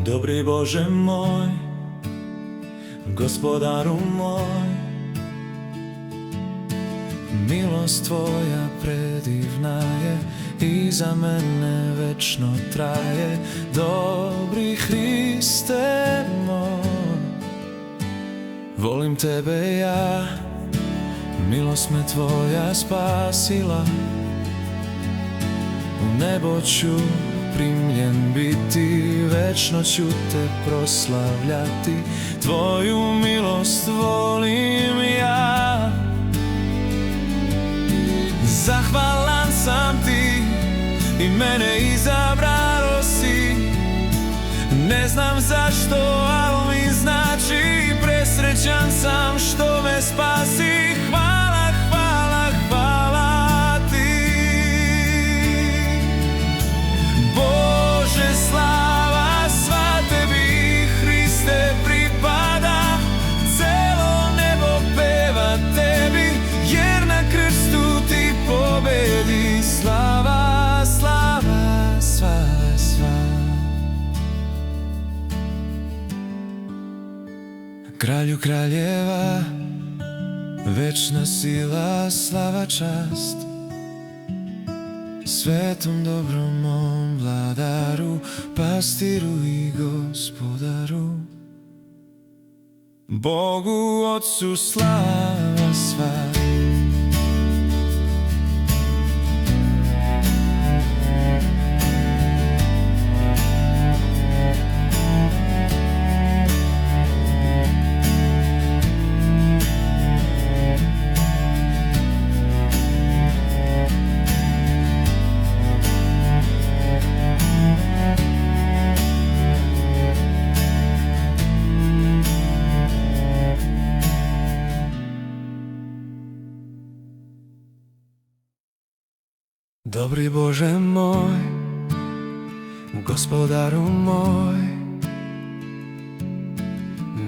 Dobri Bože moj, Gospodaru moj, milost Tvoja predivna je i za mene večno traje. Dobri Hriste moj, volim Tebe ja, milost me Tvoja spasila. U nebo ću primljen biti, večno ću Te proslavljati. Tvoju milost volim ja. Zahvalan sam Ti i mene izabrao si. Ne znam zašto, al mi znači, presrećan sam što me spasi. Hvala, hvala, hvala Ti. Bože, slava sva Tebi, Hriste, pripada. Celo nebo peva Tebi, jer na krstu Ti pobedi. Slava, slava, sva, sva. Kralju kraljeva, večna sila, slava, čast. Svetom dobrom mom vladaru, pastiru i gospodaru. Bogu Otcu slava sva. Dobri Bože moj, Gospodaru moj,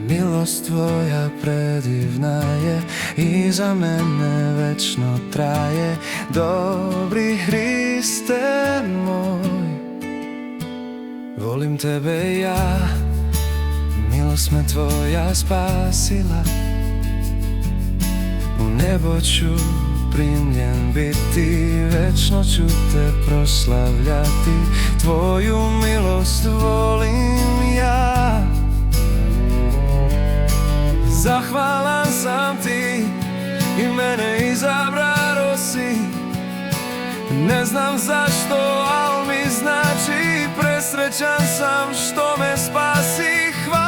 milost Tvoja predivna je i za mene večno traje. Dobri Hriste moj, volim Tebe ja, milost me Tvoja spasila. U nebo ću primljen biti, večno ću Te proslavljati. Tvoju milost volim ja. Zahvalan sam Ti i mene izabrao si. Ne znam zašto, al mi znači, presrećan sam što me spasi. Hvala.